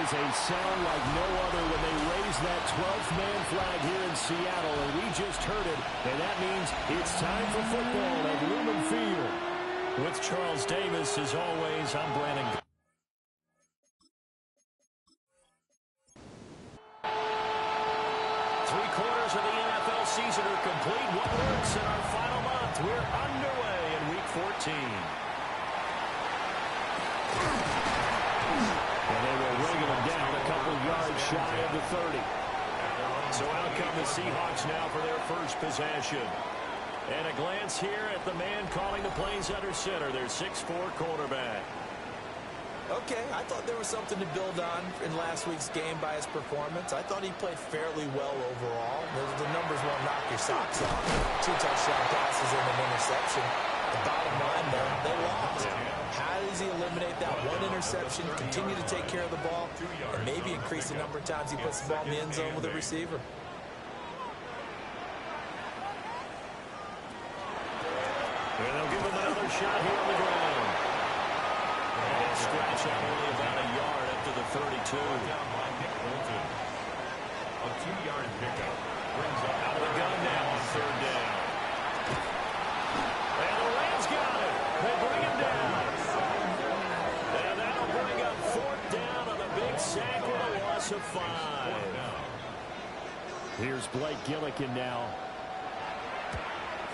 is a sound like no other when they raise that 12th man flag here in Seattle, and we just heard it, and that means it's time for football at Lumen Field. With Charles Davis, as always, I'm Brandon. Three-quarters of the NFL season are complete. What works in our final month? We're underway in Week 14. And they will wriggle him down a couple yards shy of the 30. So out come the Seahawks now for their first possession. And a glance here at the man calling the plays under center, their 6'4" quarterback. Okay, I thought there was something to build on in last week's game by his performance. I thought he played fairly well overall. The numbers won't knock your socks off. 2 touchdown passes and an interception. The bottom line, though, they lost. How does he eliminate that one interception, continue to take care of the ball, and maybe increase the number of times he puts the ball in the end zone with a receiver? And they'll give him another shot here on the ground. And he'll scratch out only about a yard up to the 32. A 2-yard pickup brings up out of the gun now on 3rd down. And the Rams got it. They bring him down. And that'll bring up 4th down on a big sack with a loss of 5. Here's Blake Gillikin now.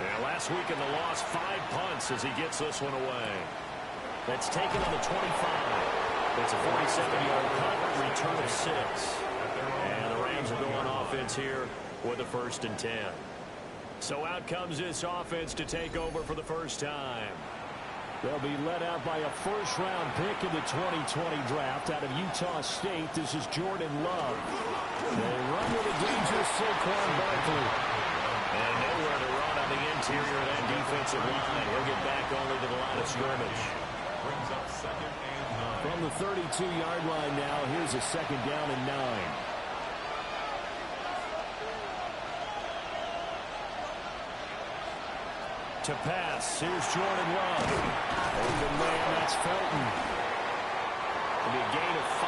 And last week in the loss, 5 punts as he gets this one away. That's taken on the 25. It's a 47-yard punt, return of 6. And the Rams are going offense here with a 1st and 10. So out comes this offense to take over for the first time. They'll be led out by a first-round pick in the 2020 draft out of Utah State. This is Jordan Love. They run with a dangerous Saquon Barkley. And nowhere to run on the interior of that defensive line. He'll get back only to the line of scrimmage. Brings up 2nd and 9. From the 32-yard line now, here's a 2nd down and 9. To pass, here's Jordan Love. Open man, that's Felton. It'll be a gain of 5.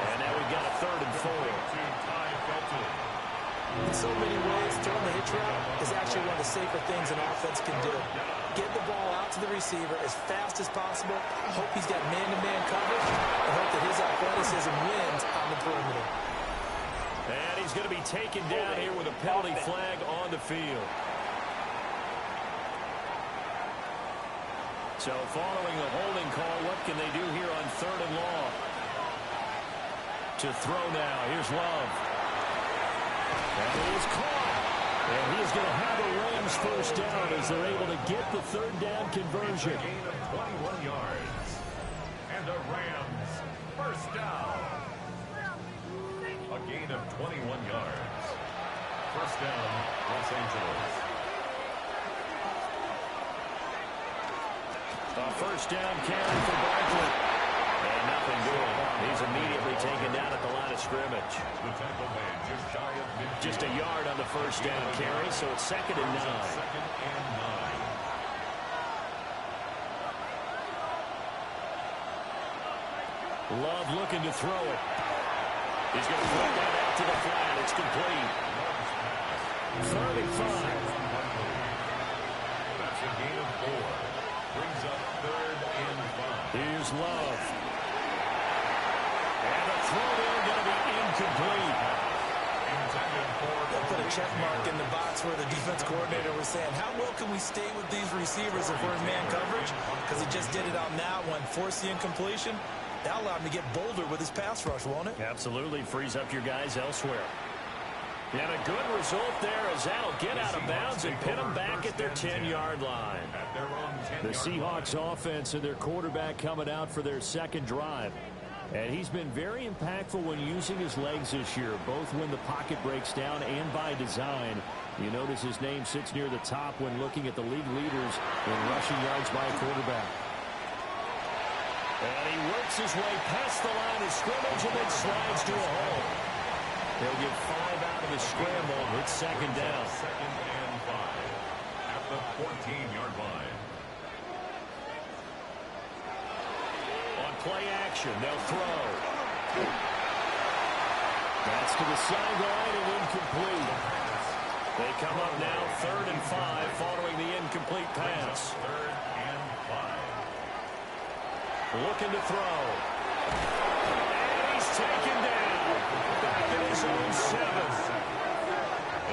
And now we've got a 3rd and 4. In so many ways, throwing the hitch route is actually one of the safer things an offense can do. Get the ball out to the receiver as fast as possible. Hope he's got man-to-man coverage, and hope that his athleticism wins on the perimeter. And he's going to be taken down here with a penalty flag on the field. So following the holding call, what can they do here on 3rd and long? To throw now, here's Love. And he's caught. And he's going to have a Rams first down as they're able to get the 3rd down conversion. A gain of 21 yards. And a Rams first down. A gain of 21 yards. First down, Los Angeles. A first down carry for Barkley. And nothing doing. He's immediately taken down at the line of scrimmage. The tackle man just shy of midfield. Just a yard on the first down carry, so it's 2nd and 9. 2nd and 9. Love looking to throw it. He's going to throw that out to the flat. It's complete. 35. That's a gain of 4. Brings up 3rd and 5. Here's Love. And the throw there going to be incomplete. They'll put a check mark in the box where the defense coordinator was saying, how well can we stay with these receivers if we're in man coverage? Because he just did it on that one, force the incompletion. That'll allow him to get bolder with his pass rush, won't it? Absolutely. Frees up your guys elsewhere. And a good result there as that'll get out of bounds and pin them back at their 10-yard line. The Seahawks offense and their quarterback coming out for their 2nd drive. And he's been very impactful when using his legs this year, both when the pocket breaks down and by design. You notice his name sits near the top when looking at the league leaders in rushing yards by a quarterback. And he works his way past the line of scrimmage and then slides to a hole. He'll get 5 out of the scramble. It's 2nd down. 2nd and 5 at the 14-yard line. On play action, they'll throw. That's to the sideline and incomplete. They come up now 3rd and 5 following the incomplete pass. 3rd and 5. Looking to throw. And he's taken down. Back in his own 7.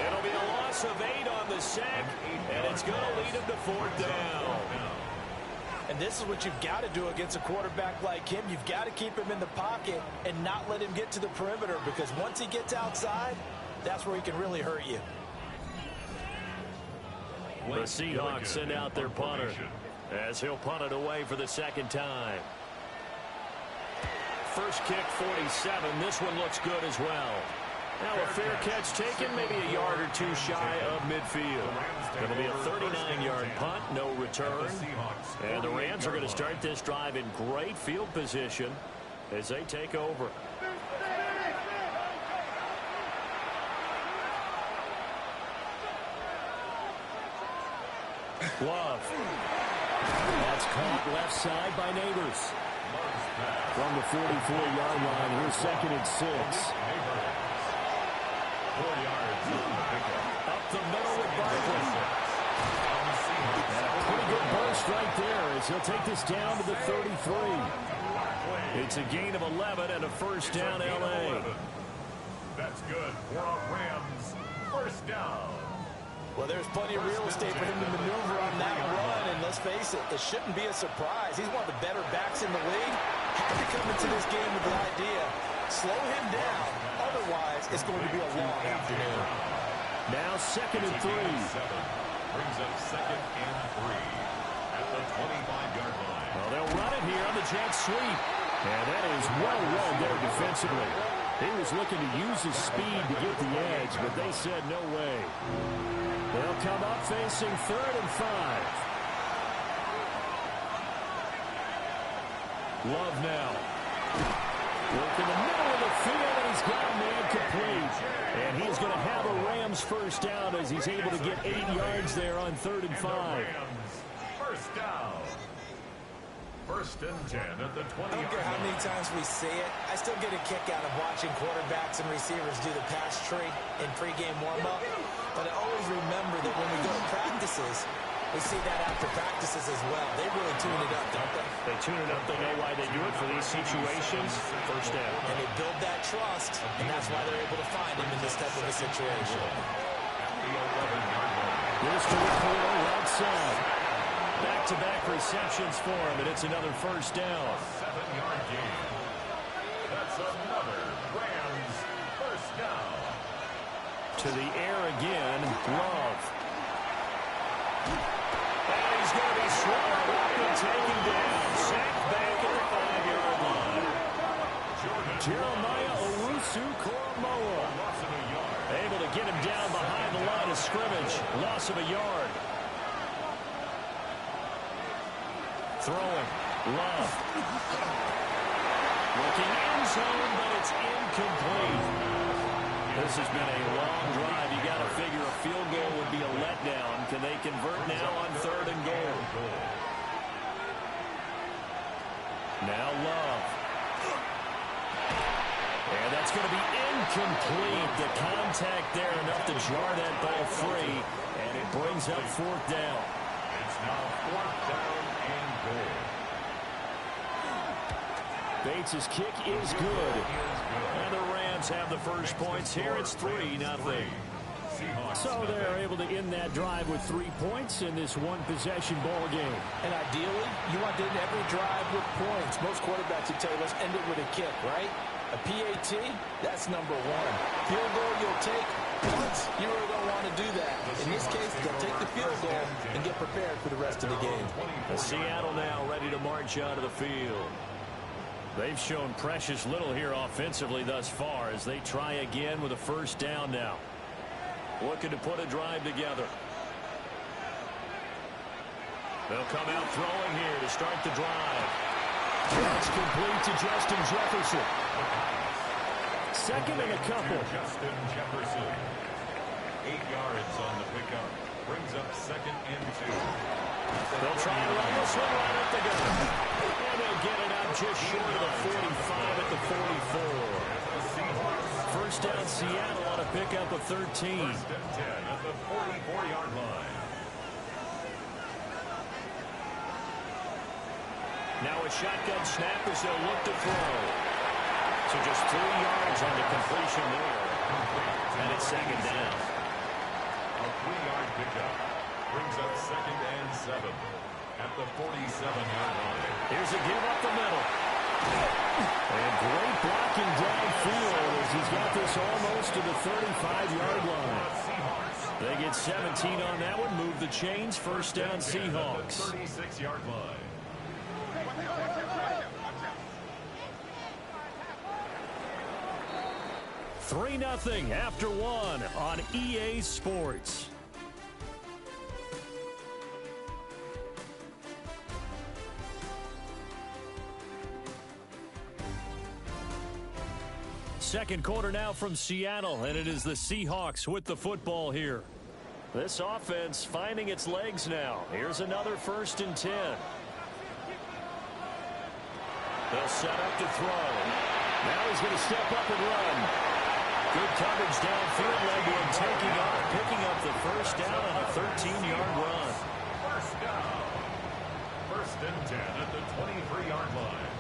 It'll be a loss of 8 on the sack, and it's going to lead him to 4th down. And this is what you've got to do against a quarterback like him. You've got to keep him in the pocket and not let him get to the perimeter, because once he gets outside, that's where he can really hurt you. The Seahawks send out their punter as he'll punt it away for the 2nd time. First kick, 47. This one looks good as well. Now a fair catch taken, maybe a yard or 2 shy of midfield. It'll be a 39-yard punt, no return. And the Rams are going to start this drive in great field position as they take over. Love. That's caught left side by Neighbors. From the 44-yard line, here's 2nd and 6. 4 yards on the pickup. Up the middle with Barkley. And a pretty good burst right there as he'll take this down to the 33. It's a gain of 11 and a 1st down, L.A. That's good for a Rams 1st down. Well, there's plenty of real estate for him to maneuver on that run, and let's face it, it shouldn't be a surprise. He's one of the better backs in the league. Had to come into this game with the idea, slow him down, otherwise it's going to be a long afternoon. Now 2nd and 3. Brings up 2nd and 3 at the 25-yard line. Well, they'll run it here on the jet sweep. And that is well run there defensively. He was looking to use his speed to get the edge, but they said no way. They'll come up facing 3rd and 5. Love now. Work in the middle of the field, and he's got a man complete. And he's going to have a Rams 1st down as he's able to get 8 yards there on 3rd and 5. Rams 1st down. 1st and 10 at the 20. I don't care how many times we see it. I still get a kick out of watching quarterbacks and receivers do the pass tree in pregame warm-up. But I always remember that when we go to practices, we see that after practices as well. They really tune it up, don't they? They tune it up. They know why they do it for these situations. 1st down. And they build that trust, and that's why they're able to find him in this type of a situation. Here's to the corner, right side. Back-to-back receptions for him, and it's another 1st down. 7-yard gain. That's another Rams 1st down. To the air again, Love. And he's going to be swallowed up and taken down. Sacked back at the 5-yard line. Jeremiah Owusu-Koramoah able to get him down behind the line of scrimmage. Loss of a yard. Throwing. Love. Looking end zone, but it's incomplete. This has been a long drive. You got to figure a field goal would be a letdown. Can they convert now on 3rd and goal? Now Love. And that's going to be incomplete. The contact there enough to jar that ball free. And it brings up 4th down. It's now 4th down and goal. Bates' kick is good. And the Rams have the first points here. It's 3-0. So they're able to end that drive with 3 points in this one-possession ball game. And ideally, you want to end every drive with points. Most quarterbacks would tell you, let's end it with a kick, right? A PAT, that's number 1. Field goal you'll take, but you really don't want to do that. In this case, they'll take the field goal and get prepared for the rest of the game. Seattle now ready to march out of the field. They've shown precious little here offensively thus far as they try again with a 1st down now. Looking to put a drive together. They'll come out throwing here to start the drive. That's complete to Justin Jefferson. 2nd and a couple. Justin Jefferson. 8 yards on the pickup. Brings up 2nd and 2. They'll try and run this one right up the gut. And they'll get it out just short of the 45 at the 44. First down Seattle on a pickup of 13. First and 10 at the 44-yard line. Now a shotgun snap as they'll look to throw. So just 3 yards on the completion there. And it's 2nd down. A 3-yard pickup. Brings up 2nd and 7 at the 47-yard line. Here's a give up the middle. And great blocking downfield as he's got this almost to the 35-yard line. They get 17 on that one. Move the chains. First down Seahawks. 36-yard line. Three 3-0 after one on EA Sports. Second quarter now from Seattle, and it is the Seahawks with the football here. This offense finding its legs now. Here's another 1st and 10. They'll set up to throw. Now he's going to step up and run. Good coverage downfield, led to him taking off, picking up the first down on a 13-yard run. First down. 1st and 10 at the 23-yard line.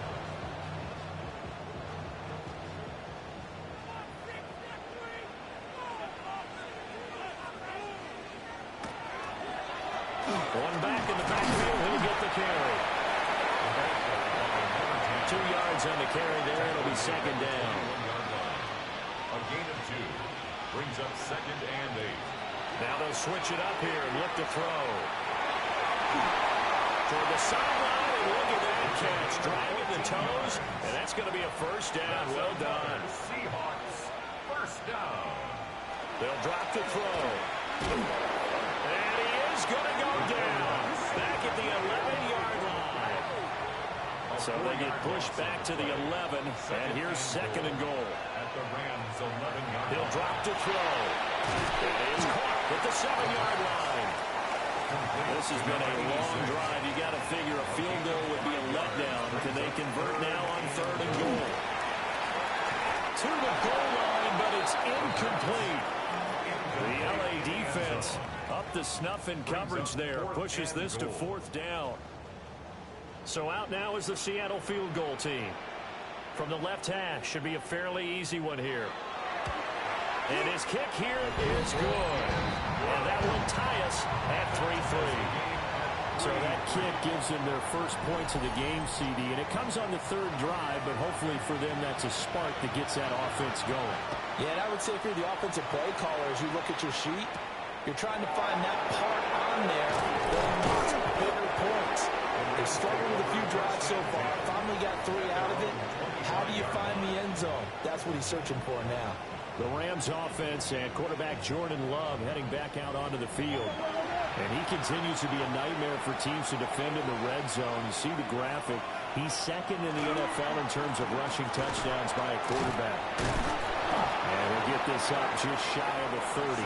One back in the backfield, he'll get the carry. 2 yards on the carry there, it'll be 2nd down. A gain of 2. Brings up 2nd and 8. Now they'll switch it up here and look to throw. Toward the sideline, and look at that catch. Dragging the toes, and that's going to be a first down. Well done. Seahawks. First down. They'll drop the throw. And he is going to go down. Back at the 11-yard line. So they get pushed back to the 11, and here's 2nd and goal. At the Rams' 11-yard line. He'll drop to throw. And it's caught at the 7-yard line. This has been a long drive. You got to figure a field goal would be a letdown. Can they convert now on 3rd and goal? To the goal line, but it's incomplete. The LA defense up the snuff in coverage there. Pushes this to 4th down. So out now is the Seattle field goal team. From the left hash, should be a fairly easy one here. And his kick here is good. And that will tie us at 3-3. So that kick gives them their first points of the game, CD. And it comes on the 3rd drive, but hopefully for them that's a spark that gets that offense going. Yeah, and I would say if you're the offensive play caller, as you look at your sheet, you're trying to find that part on there that unlocks bigger points. They've struggled with a few drives so far. Finally got 3 out of it. How do you find the end zone? That's what he's searching for now. The Rams offense and quarterback Jordan Love heading back out onto the field. And he continues to be a nightmare for teams to defend in the red zone. You see the graphic. He's 2nd in the NFL in terms of rushing touchdowns by a quarterback. And we'll get this up just shy of the 30.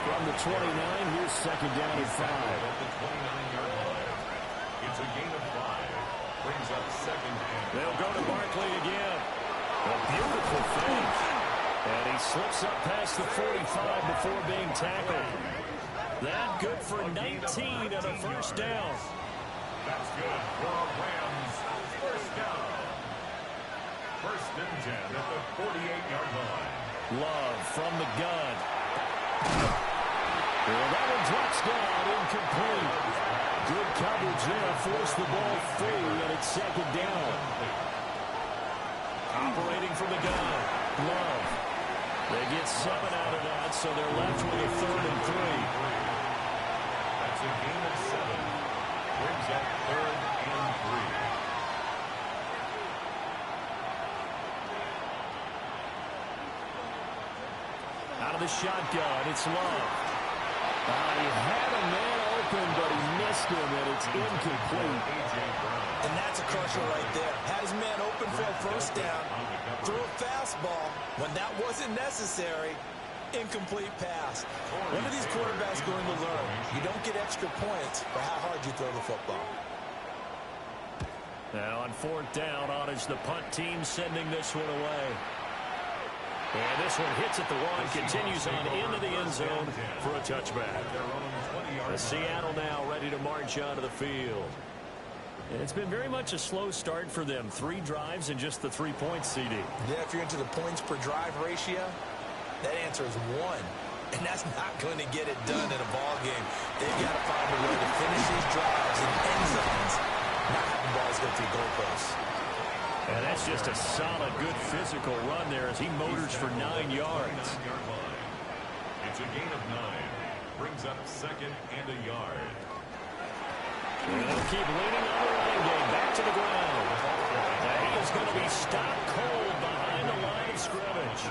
From the 29, here's 2nd down and 5. It's a gain of 5. Brings up 2nd and... They'll go to Barkley again. A beautiful fake. And he slips up past the 45 before being tackled. That good for 19 and a first down. That's good for a Rams first down. 1st and 10 at the 48-yard line. Love from the gun. Well, that one drops down, incomplete. Good coverage there, forced the ball free, and it's 2nd down. Operating from the gun, Love. They get 7 out of that, so they're left with a 3rd and 3. That's a gain of 7. Brings up 3rd and 3. Out of the shotgun, it's Love. He had a man open, but he missed him, and it's incomplete. And that's a crusher right there. Had his man open for a first down, threw a fastball when that wasn't necessary. Incomplete pass. One of these quarterback's going to learn. You don't get extra points for how hard you throw the football. Now on fourth down, on is the punt team sending this one away. And this one hits at the one, continues on into the end zone for a touchback. Seattle now ready to march onto the field. And it's been very much a slow start for them. 3 drives and just the 3 points, CD. Yeah, if you're into the points per drive ratio, that answer is 1. And that's not going to get it done in a ball game. They've got to find a way to finish these drives in end zones, not having balls go through goalposts. And that's just a solid, good physical run there as he motors for 9 yards. It's a gain of 9. Brings up 2nd and a yard. And they'll keep leaning on the running game. Back to the ground. And he is going to be stopped cold behind the line of scrimmage.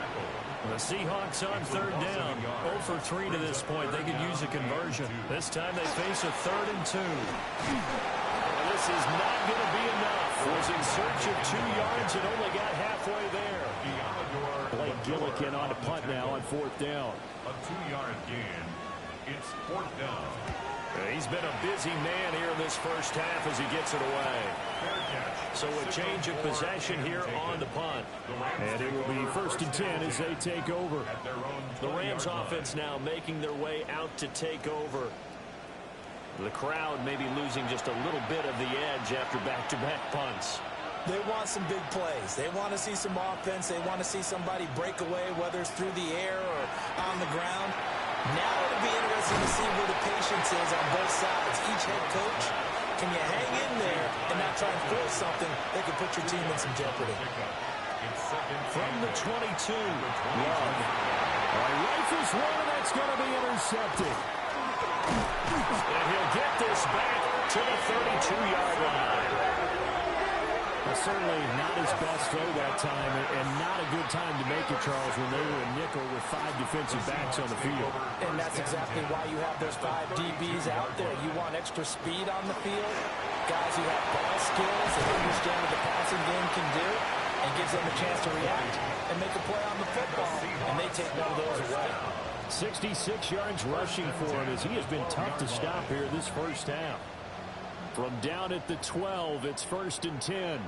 The Seahawks on third down. 0 for 3 to this point. They could use a conversion. This time they face a 3rd and 2. And this is not going to be enough. Was in search of 2 yards and only got halfway there. Blake Gillikin on a punt now on fourth down. A 2-yard gain. It's 4th down. He's been a busy man here in this first half as he gets it away. So a change of possession here on the punt. And it will be 1st and 10 as they take over. The Rams offense now making their way out to take over. The crowd may be losing just a little bit of the edge after back-to-back punts. They want some big plays. They want to see some offense. They want to see somebody break away, whether it's through the air or on the ground. Now it'll be interesting to see where the patience is on both sides. Each head coach, can you hang in there and not try and force something that could put your team in some jeopardy? From the 22, Love. Rifles one, and that's going to be intercepted. And he'll get this back to the 32-yard line. Certainly not his best throw that time, and not a good time to make it, Charles, when they were a nickel with 5 defensive backs on the field. And that's exactly why you have those 5 DBs out there. You want extra speed on the field, guys who have ball skills and understand what the passing game can do, and gives them a chance to react and make a play on the football, and they take one of those away. 66 yards rushing for him as he has been tough to stop here this first half. From down at the 12, it's 1st and 10.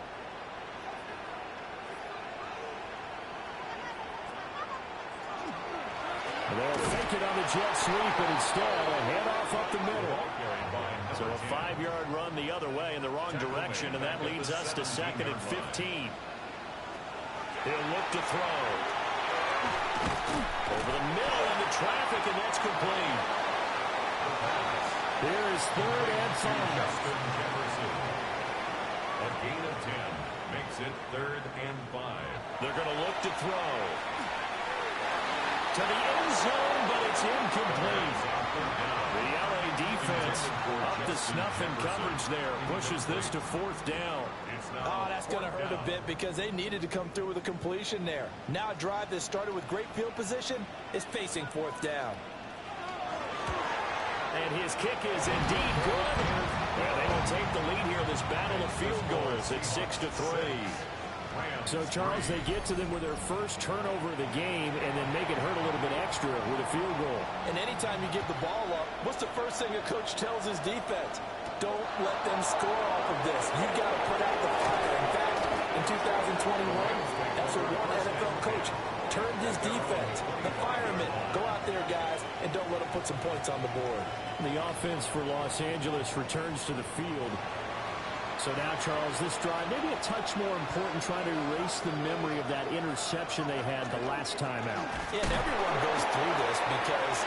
They'll fake it on the jet sweep, and instead a handoff up the middle. So a 5-yard run the other way in the wrong direction, and that leads us to 2nd and 15. He'll look to throw. Over the middle into traffic, and that's complete. Here is 3rd and 5. A gain of 10 makes it 3rd and 5. They're going to look to throw. To the end zone, but it's incomplete. The LA defense up to snuff in coverage there. Pushes this to 4th down. Oh, that's going to hurt a bit because they needed to come through with a completion there. Now a drive that started with great field position is facing 4th down. And his kick is indeed good. And they will take the lead here in this battle of field goals at 6-3. So, Charles, they get to them with their first turnover of the game and then make it hurt a little bit extra with a field goal. And anytime you give the ball up, what's the first thing a coach tells his defense? Don't let them score off of this. You've got to put out the fire. In fact, in 2021, that's what one NFL coach turned his defense. The firemen, go out there, guys, and don't let them put some points on the board. The offense for Los Angeles returns to the field. So now, Charles, this drive maybe a touch more important, trying to erase the memory of that interception they had the last time out. Yeah, and everyone goes through this because,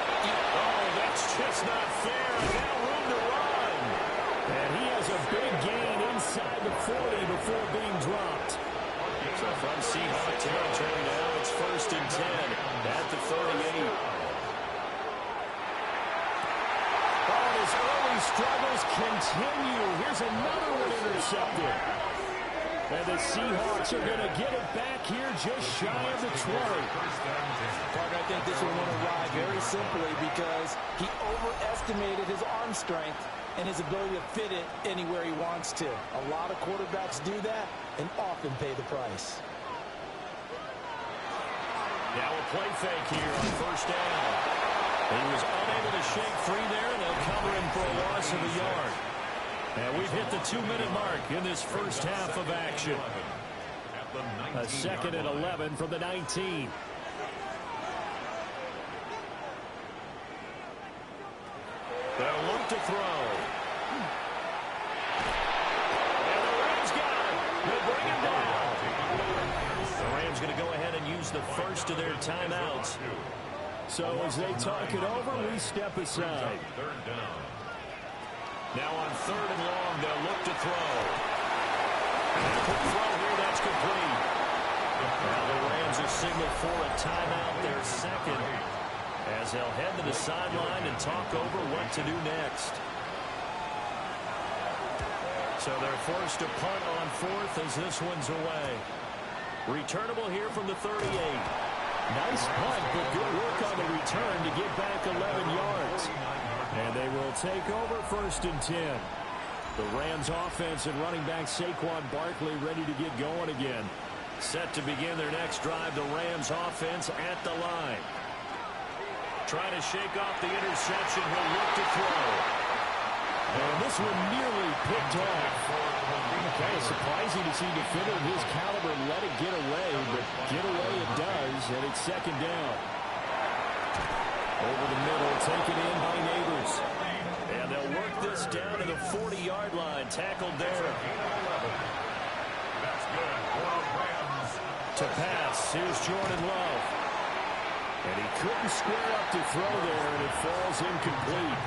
that's just not fair. Now room to run. And he has a big gain inside the 40 before being dropped. So from Seahawks territory now, it's 1st and 10 at the 38. His early struggles continue. Here's another one intercepted. And the Seahawks are going to get it back here just shy of the 20. Parker, I think this one went awry very simply because he overestimated his arm strength and his ability to fit it anywhere he wants to. A lot of quarterbacks do that and often pay the price. Now a play fake here on 1st down. He was unable to shake free there, and they'll cover him for a loss of a yard. And we've hit the 2-minute mark in this first half of action. A 2nd and 11 from the 19. They'll look to throw. And the Rams got him. They'll bring him down. The Rams going to go ahead and use the first of their timeouts. So as they talk it over, we step aside. Now on 3rd and long, they'll look to throw. And a quick throw here, that's complete. Now the Rams will signal for a timeout, their second, as they'll head to the sideline and talk over what to do next. So they're forced to punt on 4th as this one's away. Returnable here from the 38. Nice punt, but good work on the return to get back 11 yards. And they will take over 1st and 10. The Rams offense and running back Saquon Barkley ready to get going again. Set to begin their next drive, the Rams offense at the line. Trying to shake off the interception, he'll look to throw. And this one nearly picked off. Kind of surprising to see a defender of his caliber let it get away, but get away it does, and it's 2nd down. Over the middle, taken in by Neighbors. And they'll work this down to the 40-yard line. Tackled there. That's good. To pass, here's Jordan Love. And he couldn't square up to throw there, and it falls incomplete.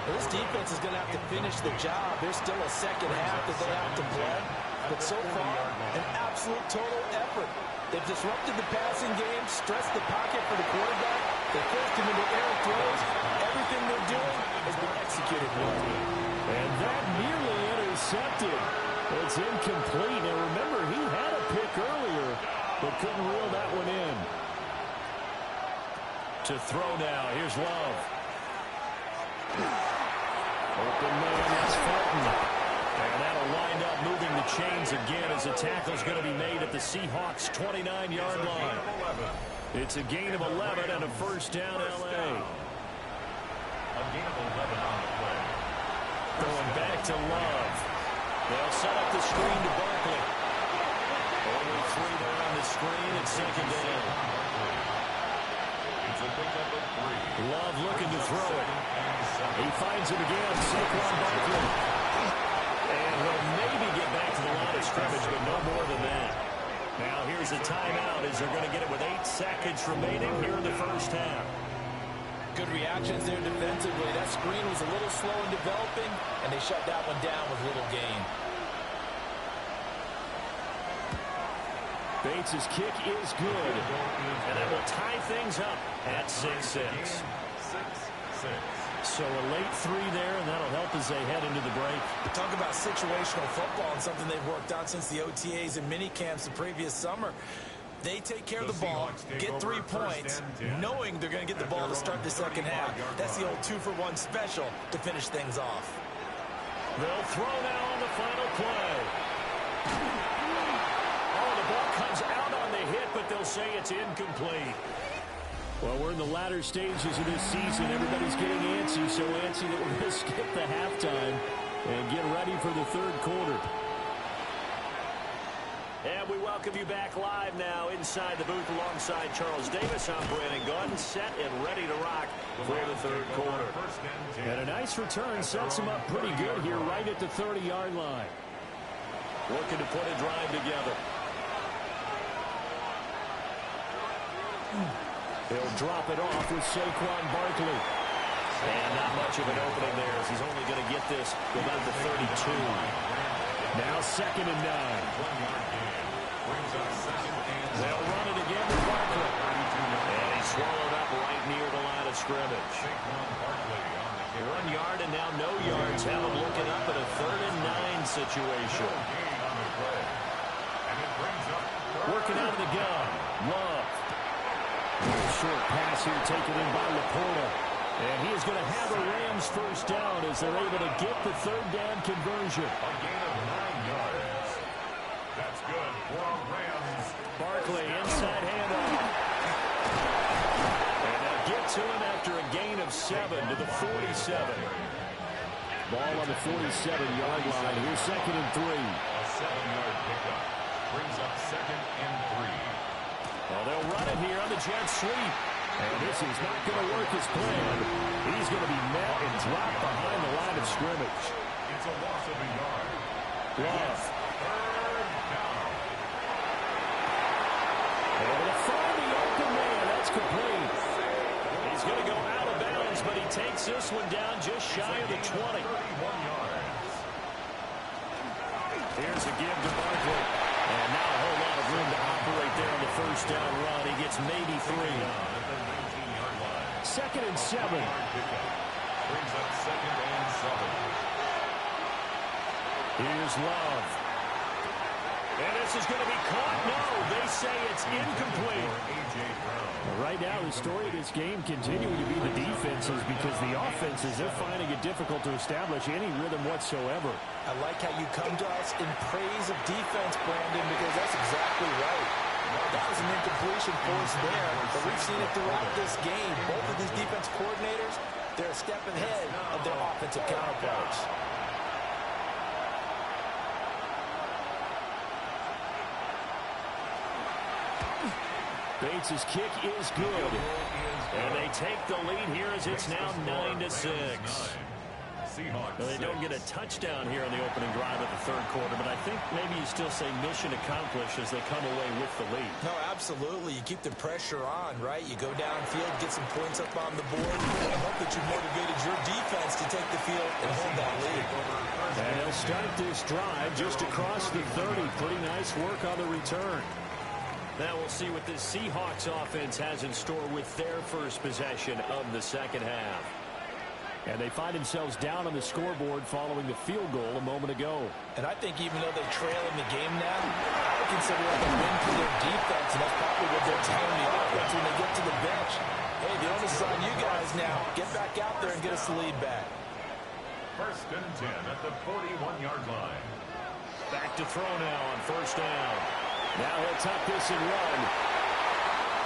This defense is going to have to finish the job. There's still a second half that they have to play. But so far, an absolute total effort. They've disrupted the passing game, stressed the pocket for the quarterback. They forced him into air throws. Everything they're doing has been executed well. And that nearly intercepted. It's incomplete. Now remember, he had a pick earlier, but couldn't reel that one in. To throw now, here's Love. Open man, that's Fulton. And that'll wind up moving the chains again as the tackle's going to be made at the Seahawks' 29-yard line. It's a gain of 11 and a 1st down, L.A. A gain of 11 on the play. Going back to Love. They'll set up the screen to Barkley. Only 3 there on the screen. It's 2nd down. It's a pickup of 3. Love looking to throw it. He finds it again. Saquon Barkley. And he'll maybe get back to the line of scrimmage, but no more than that. Now here's a timeout as they're going to get it with 8 seconds remaining here in the first half. Good reactions there defensively. That screen was a little slow in developing, and they shut that one down with little gain. Bates' kick is good. And that will tie things up at 6-6. 6-6. So a late 3 there, and that'll help as they head into the break. Talk about situational football and something they've worked on since the OTAs and mini camps the previous summer. They take care of the ball, get 3 points, knowing they're going to get the ball to start the second half. That's the old 2-for-1 special to finish things off. They'll throw now on the final play. Oh, the ball comes out on the hit, but they'll say it's incomplete. Well, we're in the latter stages of this season. Everybody's getting antsy, so antsy that we're going to skip the halftime and get ready for the 3rd quarter. And we welcome you back live now inside the booth alongside Charles Davis. I'm Brandon Gordon, set and ready to rock for the 3rd quarter. And a nice return sets them up pretty good here right at the 30-yard line. Looking to put a drive together. He'll drop it off with Saquon Barkley. And not much of an opening there as he's only going to get this about the 32. Now 2nd and 9. They'll run it again with Barkley. And he's swallowed up right near the line of scrimmage. 1 yard and now no yards. Have him looking up at a 3rd and 9 situation. Working out of the gun. Love. Short pass here taken in by Laporta. And he is going to have a Rams 1st down as they're able to get the 3rd down conversion. A gain of 9 yards. That's good for Rams. Barkley inside handoff. And they'll get to him after a gain to the 47. Ball on the 47-yard line. Here's 2nd and 3. A 7-yard pickup brings up 2nd and 3. Well, they'll run it here on the jet sweep. And this is not going to work as planned. He's going to be met and dropped behind the line of scrimmage. It's a loss of a yard. Love. 3rd down. Able to find the open man. That's complete. He's going to go out of bounds, but he takes this one down just shy of the 20. 31 yards. Here's a give to Barkley. And now a whole lot of room to operate there on the first down run. He gets maybe 3. 2nd and 7. Brings up 2nd and 7. Here's Love. And this is going to be caught. No, they say it's incomplete. Right now, the story of this game continuing to be the defenses, because the offenses, they're finding it difficult to establish any rhythm whatsoever. I like how you come to us in praise of defense, Brandon, because that's exactly right. That was an incompletion force there, but we've seen it throughout this game. Both of these defense coordinators, they're a step ahead of their offensive counterparts. Bates' kick is good. And they take the lead here as it's now 9-6. Seahawks. Well, they don't get a touchdown here on the opening drive of the third quarter, but I think maybe you still say mission accomplished as they come away with the lead. No, absolutely. You keep the pressure on, right? You go downfield, get some points up on the board. I hope that you motivated your defense to take the field and hold that lead. And they'll start this drive just across the 30. Pretty nice work on the return. Now we'll see what this Seahawks offense has in store with their first possession of the second half. And they find themselves down on the scoreboard following the field goal a moment ago. And I think even though they trail in the game now, I would consider it a win for their defense, and that's probably what they're telling the offense when they get to the bench. Hey, the onus is on you guys now. Get back out there and get us the lead back. 1st and 10 at the 41-yard line. Back to throw now on first down. Now he'll tuck this and run.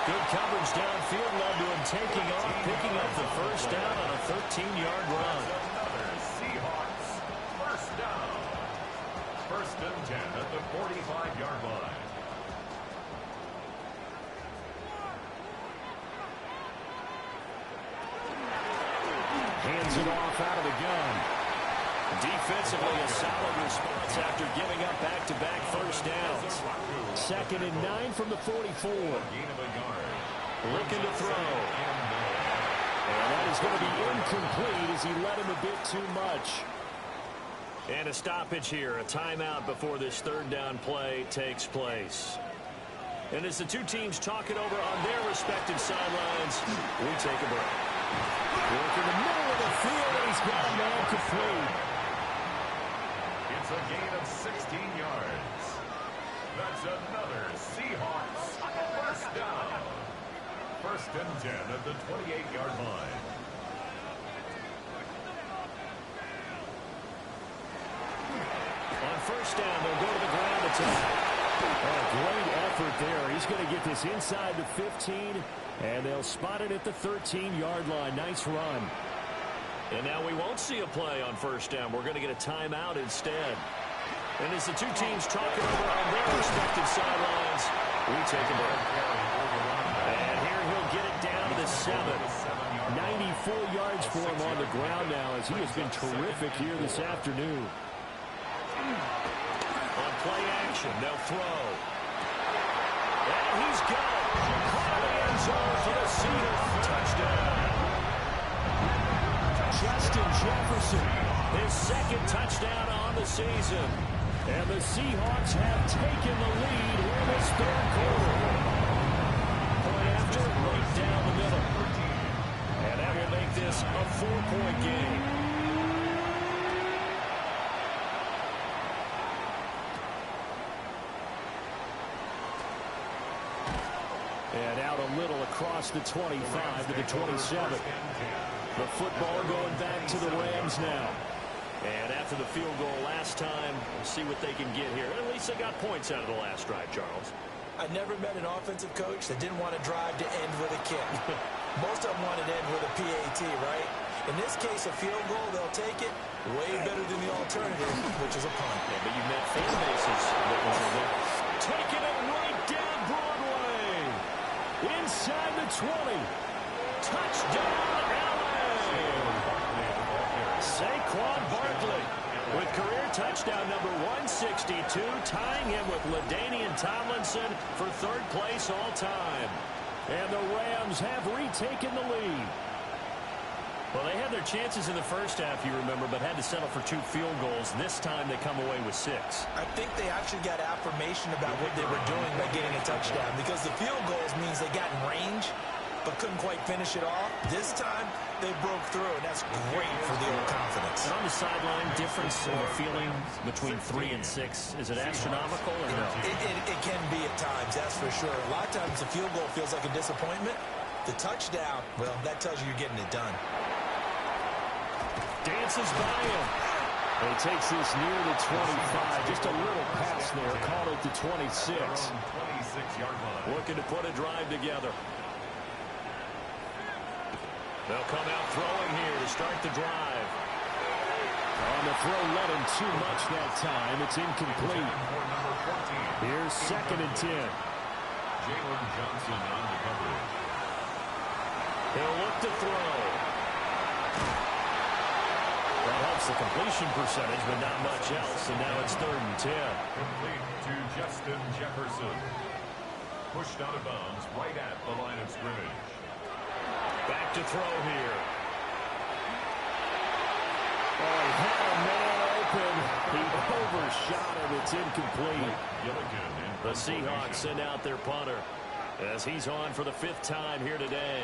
Good coverage downfield led to him taking off, picking up the first down on a 13-yard run. Another Seahawks 1st down. 1st and 10 at the 45-yard line. Hands it off out of the gun. Defensively, a solid response after giving up back-to-back first downs. 2nd and 9 from the 44. Gain of a yard. Looking to throw. And that is going to be incomplete as he let him a bit too much. And a stoppage here, a timeout before this third down play takes place. And as the two teams talk it over on their respective sidelines, we take a break. Work in the middle of the field, and he's got him out complete. It's a gain of 16 yards. That's another Seahawks 1st down. 1st and 10 at the 28-yard line. On first down, they'll go to the ground attack. A great effort there. He's going to get this inside the 15, and they'll spot it at the 13-yard line. Nice run. And now we won't see a play on first down. We're going to get a timeout instead. And as the two teams talk it over on their respective sidelines, we take a break. And here he'll get it down to the 7. 94 yards for him on the ground now, as he has been terrific here this afternoon. On play action, they'll throw. And he's got it. Caught in the end zone for the Seahawks touchdown. Justin Jefferson, his 2nd touchdown on the season. And the Seahawks have taken the lead in this third quarter. Point after, right down the middle. And that will make this a 4-point game. And out a little across the 25 to the 27. The football going back to the Rams now. And after the field goal last time, we'll see what they can get here. At least they got points out of the last drive, Charles. I never met an offensive coach that didn't want to drive to end with a kick. Most of them want it in with a PAT, right? In this case, a field goal, they'll take it way better than the alternative, which is a punt. Yeah, but you've met fan bases that want it. Taking it right down Broadway. Inside the 20. Touchdown, LA. Saquon Barkley with career touchdown number 162, tying him with LaDainian Tomlinson for third place all time. And the Rams have retaken the lead. Well, they had their chances in the first half, you remember, but had to settle for 2 field goals. This time they come away with 6. I think they actually got affirmation about what they were doing by getting a touchdown, because the field goals means they got in range but couldn't quite finish it off. This time they broke through, and that's great for the old confidence. And on the sideline, difference in the feeling between 3 and 6, is it astronomical or no? It can be at times, that's for sure. A lot of times the field goal feels like a disappointment. The touchdown, well, that tells you you're getting it done. Dances by him. And he takes this near the 25. Just a little pass there. Called it the 26. 26-yard line. Looking to put a drive together. They'll come out throwing here to start the drive. On the throw, let him too much that time. It's incomplete. Here's 2nd and 10. Jalen Johnson on the coverage. He'll look to throw. That helps the completion percentage, but not much else. And now it's 3rd and 10. Complete to Justin Jefferson. Pushed out of bounds right at the line of scrimmage. Back to throw here. Oh, he had a man open. He overshot him. It's incomplete. The Seahawks send out their punter as he's on for the 5th time here today.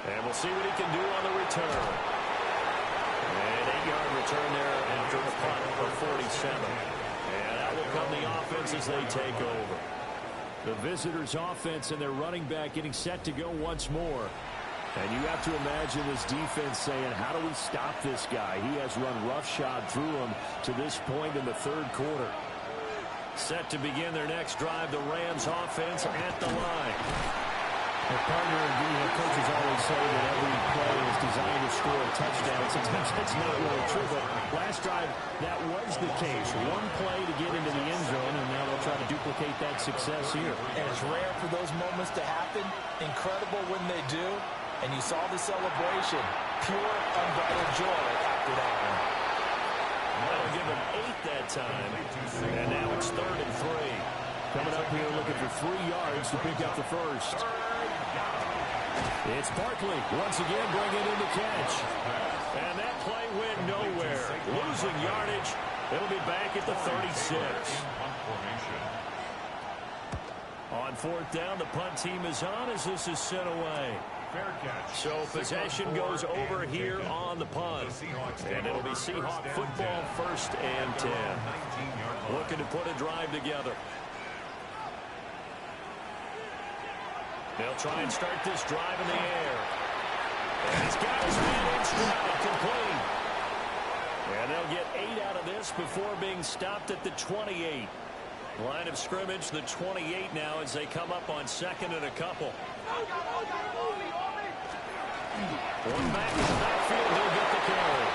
And we'll see what he can do on the return. An 8-yard return there after the punt for 47. And out will come the offense as they take over. The visitors' offense and their running back getting set to go once more. And you have to imagine this defense saying, how do we stop this guy? He has run roughshod through him to this point in the 3rd quarter. Set to begin their next drive, the Rams offense at the line. The partner and coaches always say that every play is designed to score a touchdown. Sometimes that's not really true, but last drive, that was the case. One play to get into the end zone, and now they'll try to duplicate that success here. And it's rare for those moments to happen. Incredible when they do. And you saw the celebration. Pure, unbridled joy after that one. That'll give him 8 that time. And now it's 3rd and 3. Coming up here looking for 3 yards to pick up the first. It's Barkley once again bringing in the catch. And that play went nowhere. Losing yardage. It'll be back at the 36. On 4th down, the punt team is on as this is sent away. So possession goes over here on the punt. And it'll be Seahawk football 1st and 10. Looking to put a drive together. They'll try and start this drive in the air. And he's got his man in stride, complete. And they'll get 8 out of this before being stopped at the 28. Line of scrimmage, the 28 now as they come up on 2nd and a couple. One back in the backfield, he'll get the carry.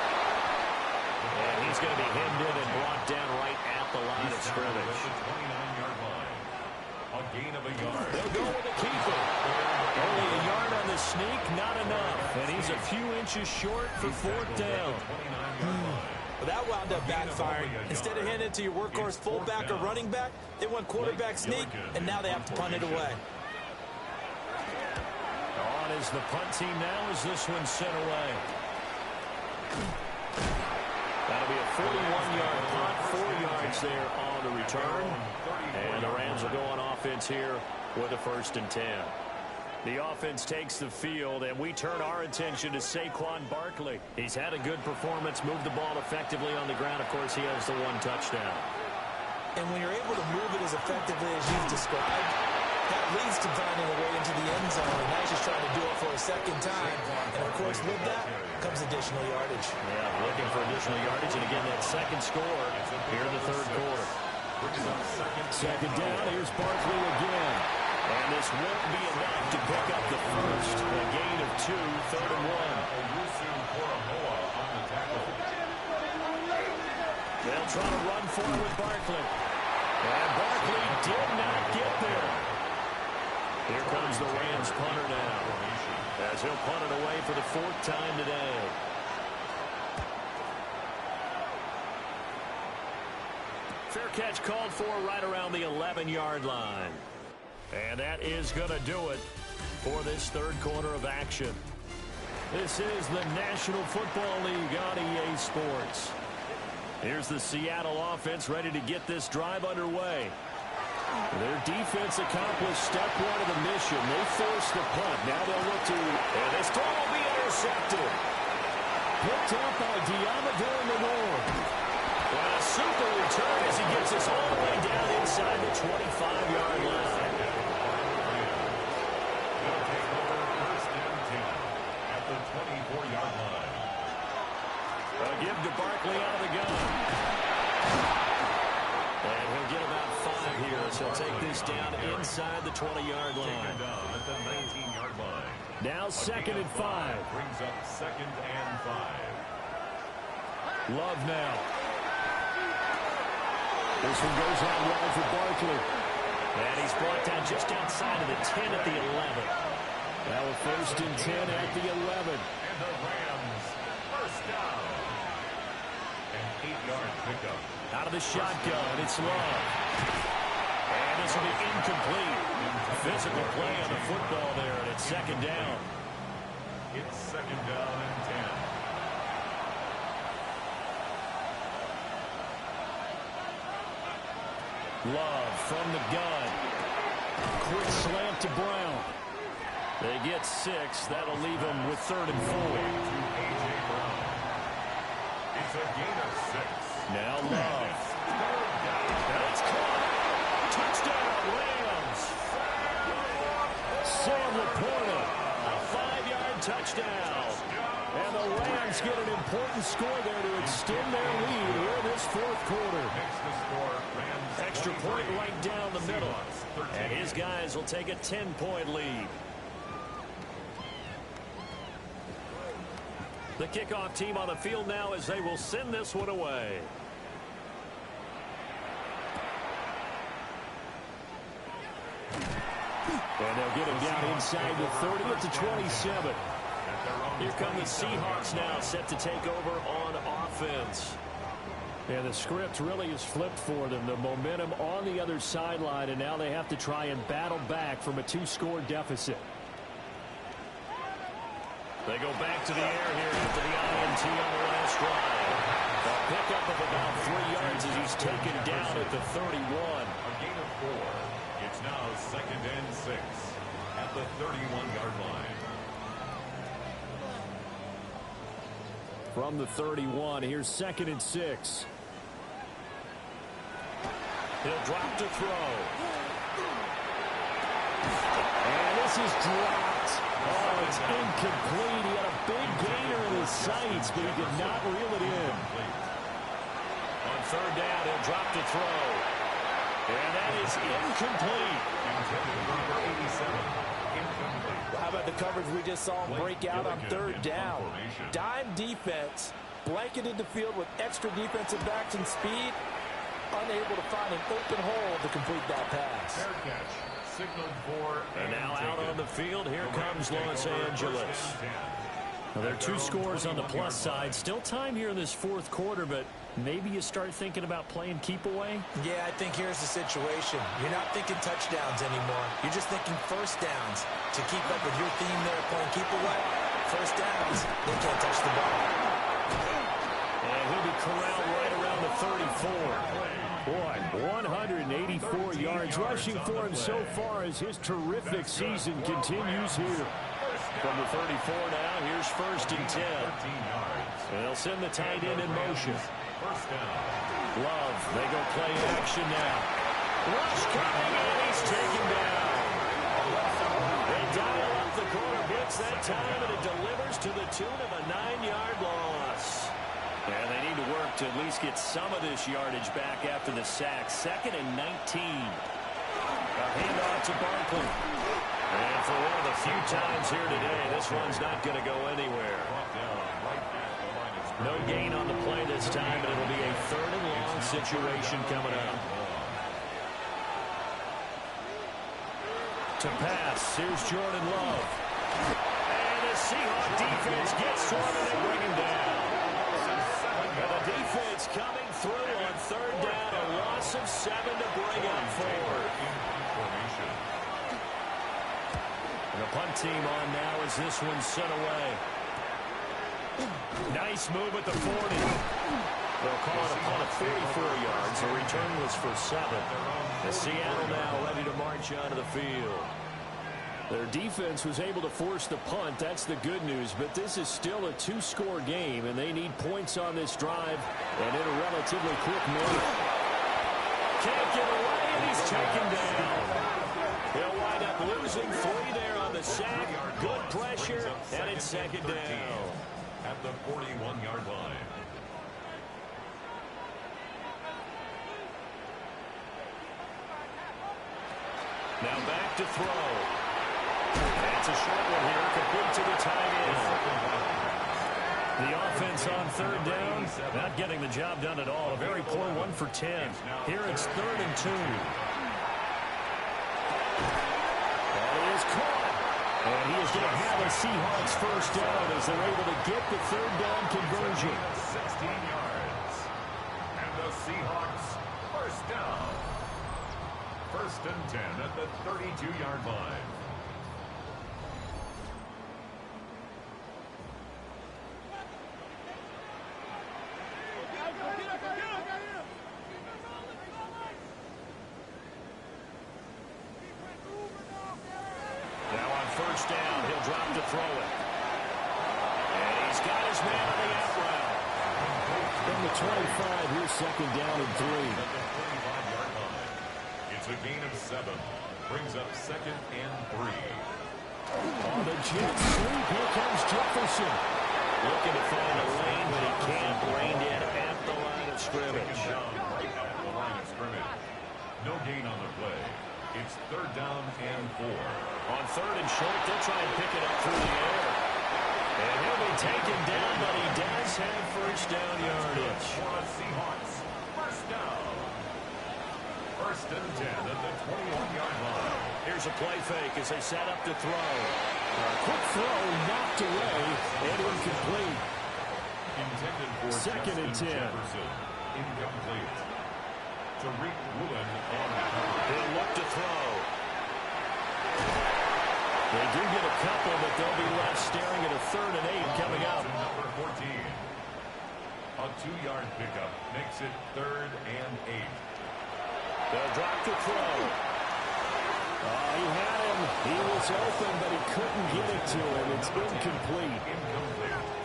And he's going to be hemmed in and brought down right at the line of scrimmage. A gain of a yard. They'll go with the keeper. Only a yard on the sneak, not enough. And he's a few inches short for 4th down. Well, that wound up backfiring. Instead of handing it to your workhorse fullback or running back, they went quarterback sneak, and now they have to punt it away. On is the punt team now as this one's sent away. That'll be a 41-yard punt, 4 yards there on the return. And the Rams will go on offense here with a 1st and 10. The offense takes the field, and we turn our attention to Saquon Barkley. He's had a good performance, moved the ball effectively on the ground. Of course, he has the 1 touchdown. And when you're able to move it as effectively as you've described, that leads to finding a way into the end zone, and now he's just trying to do it for a 2nd time. And, of course, with that comes additional yardage. Yeah, looking for additional yardage, and again, that 2nd score here in the 3rd quarter. Second down, here's Barkley again. And this won't be enough to pick up the first. A gain of 2, 3rd and 1. They'll try to run forward with Barkley. And Barkley did not get there. Here comes the Rams punter now, as he'll punt it away for the 4th time today. Fair catch called for right around the 11-yard line. And that is going to do it for this 3rd quarter of action. This is the National Football League on EA Sports. Here's the Seattle offense ready to get this drive underway. Their defense accomplished step 1 of the mission. They forced the punt. Now they'll look to, and this throw will be intercepted. Picked up by Diamador Lenore. And a super return as he gets us all the way down inside the 25-yard line. They'll take over 1st and 10 at the 24-yard line. A give to Barkley out of the gun. And he'll get about 5 here, so he'll take this down inside the 20-yard line. Down at the 19-yard line. Now 2nd and 5. Brings up 2nd and 5. Love now. This one goes out wide for Barkley. And he's brought down just outside of the 10 at the 11. Now a 1st and 10 at the 11. And the Rams, 1st down. An 8-yard pickup. Out of the shotgun, it's Love. And this will be incomplete. Physical play on the football there, and it's 2nd down. It's 2nd down and 10. Love from the gun. Quick slant to Brown. They get 6. That'll leave them with 3rd and 4. To A.J. Brown. It's a gain of 6. Now Love. And it's caught. Touchdown, Rams. Sam Laporta. A 5-yard touchdown. And the Rams get an important score there to extend their lead here in this 4th quarter. Extra point right down the middle. And his guys will take a 10-point lead. The kickoff team on the field now as they will send this one away. And they'll get him down inside the 30 at the 27. Here come the Seahawks now, set to take over on offense. And the script really is flipped for them. The momentum on the other sideline, and now they have to try and battle back from a 2-score deficit. They go back to the air here after the INT on the last drive. A pickup of about 3 yards as he's taken down at the 31. A gain of 4. It's now 2nd and 6 at the 31-yard line. From the 31, here's 2nd and 6. He'll drop to throw. And this is dropped. Oh, it's incomplete. He had a big gainer in his sights, but he did not reel it in. On 3rd down, he'll drop to throw. And that is incomplete. Well, how about the coverage we just saw him break out on 3rd down? Dime defense, blanketed the field with extra defensive backs and speed, unable to find an open hole to complete that pass. Fair catch. Signaled for. And now out on the field, here comes Los Angeles. Now, there are 2 scores on the plus side. Still time here in this 4th quarter, but maybe you start thinking about playing keep away? Yeah, I think here's the situation. You're not thinking touchdowns anymore. You're just thinking 1st downs. To keep up with your theme there, playing keep away, 1st downs, they can't touch the ball. And he'll be corralled right around the 34. Boy, 184 yards rushing for him so far as his terrific season continues here. From the 34 now, here's 1st and 10. And they'll send the tight end in motion. Love, they go play action now. Rush coming, and he's taken down. They dial up the corner blitz that time, and it delivers to the tune of a 9-yard loss. And they need to work to at least get some of this yardage back after the sack. 2nd and 19. A handoff to Barkley. And for one of the few times here today, this one's not going to go anywhere. No gain on the play this time, and it'll be a 3rd and long situation coming up. To pass, here's Jordan Love. And the Seahawks defense gets to him and they bring him down. And the defense coming through on 3rd down, a loss of 7 to bring up 4th. And the punt team on now as this one's sent away. Nice move at the 40. They'll call it a punt of 44 yards. The return was for 7. And Seattle now ready to march onto the field. Their defense was able to force the punt. That's the good news. But this is still a 2-score game, and they need points on this drive and in a relatively quick manner. Can't get away, and he's taken down. He'll wind up losing 3 there on the sack. Good pressure, and it's 2nd down. At the 41-yard line. Now back to throw. That's a short one here, complete to the tight end. The offense on 3rd down, not getting the job done at all. A very poor 1 for 10. Here it's 3rd and 2. And he is caught. And he is going to have a Seahawks first down as they're able to get the 3rd down conversion. 16 yards. And the Seahawks first down. 1st and 10 at the 32-yard line. Now on 1st down, he'll drop to throw it. And he's got his man on the out route. From the 25, here's 2nd down and 3. At the 25-yard line. It's a gain of 7. Brings up 2nd and 3. On the jet sweep, here comes Jefferson. Looking to find a lane, but he can't. Reined in at the line of scrimmage. Down right at the line of scrimmage. No gain on the play. It's 3rd down and 4. On 3rd and short, they'll try and pick it up through the air. And he'll be taken down, but he does have first down yardage. For the Seahawks, first down. 1st and 10 at the 21-yard line. Here's a play fake as they set up to throw. A quick throw knocked away and incomplete. Intended for 2nd and 10. Jefferson. Incomplete. Tariq Woolen on the cover. They'll look to throw. They do get a couple, but they'll be left staring at a 3rd and 8 coming up. Number 14. A 2-yard pickup makes it 3rd and 8. They'll drop to throw. He had him. He was open, but he couldn't get it to him. It's incomplete.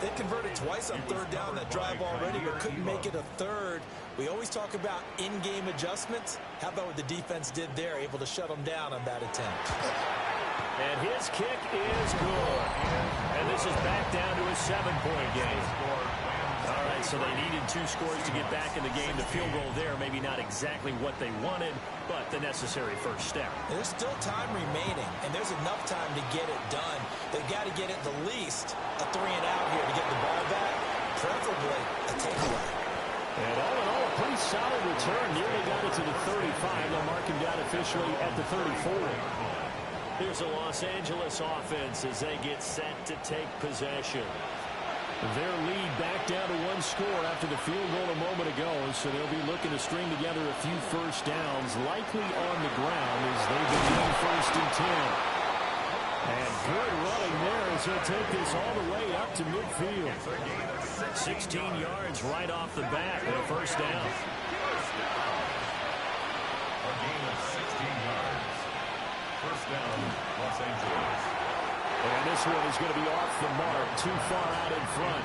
They converted twice on 3rd down that drive already, but couldn't make it a 3rd. We always talk about in-game adjustments. How about what the defense did there, able to shut them down on that attempt? And his kick is good. And this is back down to a 7-point game. All right, so they needed 2 scores to get back in the game. The field goal there, maybe not exactly what they wanted, but the necessary first step. There's still time remaining, and there's enough time to get it done. They've got to get at the least a 3-and-out here to get the ball back, preferably a takeaway. And all in all, a pretty solid return. Nearly got it to the 35. They'll mark him down officially at the 34. Here's the Los Angeles offense as they get set to take possession. Their lead back down to 1 score after the field goal a moment ago, so they'll be looking to string together a few first downs, likely on the ground as they begin 1st and 10. And good running there as he'll take this all the way up to midfield. 16 yards right off the bat and a first down. A gain of 16 yards. First down, Los Angeles. And this one is going to be off the mark, too far out in front.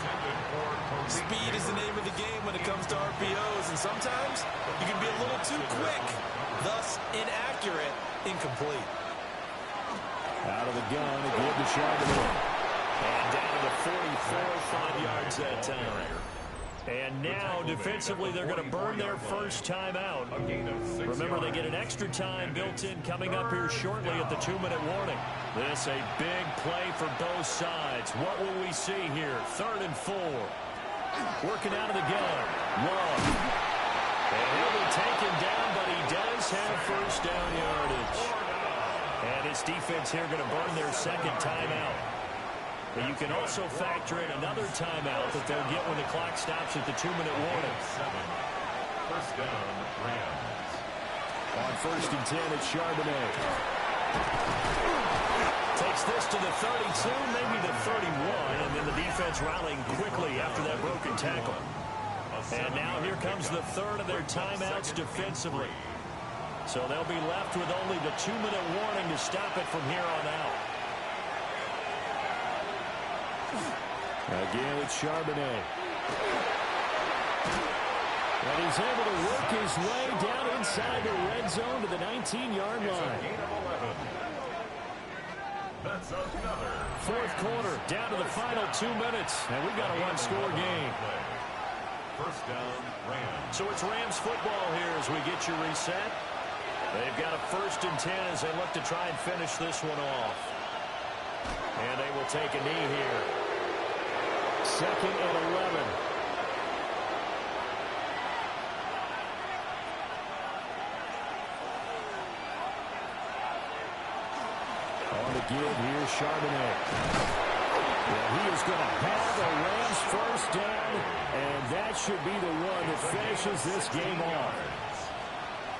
Speed is the name of the game when it comes to RPOs, and sometimes you can be a little too quick, thus inaccurate, incomplete. Out of the gun, again to Charbonnet. And down to the 44, 5 yards that time. And now, defensively, they're going to burn their first timeout. Remember, they get an extra time built in coming up here shortly at the 2-minute warning. This a big play for both sides. What will we see here? 3rd and 4. Working out of the gun. Love. And he'll be taken down, but he does have first down yardage. And his defense here going to burn their second timeout. But you can also factor in another timeout that they'll get when the clock stops at the 2-minute warning. First down, Rams. On 1st and 10, it's Charbonnet. Takes this to the 32, maybe the 31, and then the defense rallying quickly after that broken tackle. And now here comes the 3rd of their timeouts defensively. So they'll be left with only the 2-minute warning to stop it from here on out. Again, it's Charbonnet. And he's able to work his way down inside the red zone to the 19-yard line. That's another 4th quarter, down to the final 2 minutes, and we've got a one-score game. First down, Rams. So it's Rams football here as we get you reset. They've got a 1st and 10 as they look to try and finish this one off. And they will take a knee here. 2nd and 11. On the give, here's Charbonnet. And he is going to have the Rams first down, and that should be the one that finishes this game off.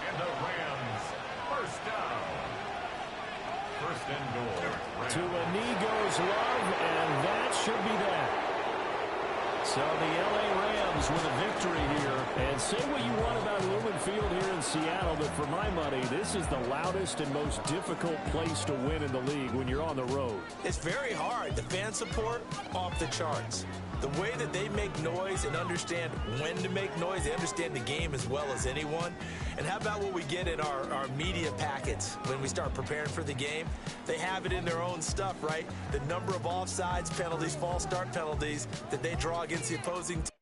And the Rams first down. 1st and goal. To a knee goes Love, and that should be that. So the L.A. Rams with a victory here. And say what you want about Lumen Field here in Seattle, but for my money, this is the loudest and most difficult place to win in the league when you're on the road. It's very hard. The fan support, off the charts. The way that they make noise and understand when to make noise, they understand the game as well as anyone. And how about what we get in our media packets when we start preparing for the game? They have it in their own stuff, right? The number of offsides penalties, false start penalties that they draw against the opposing team.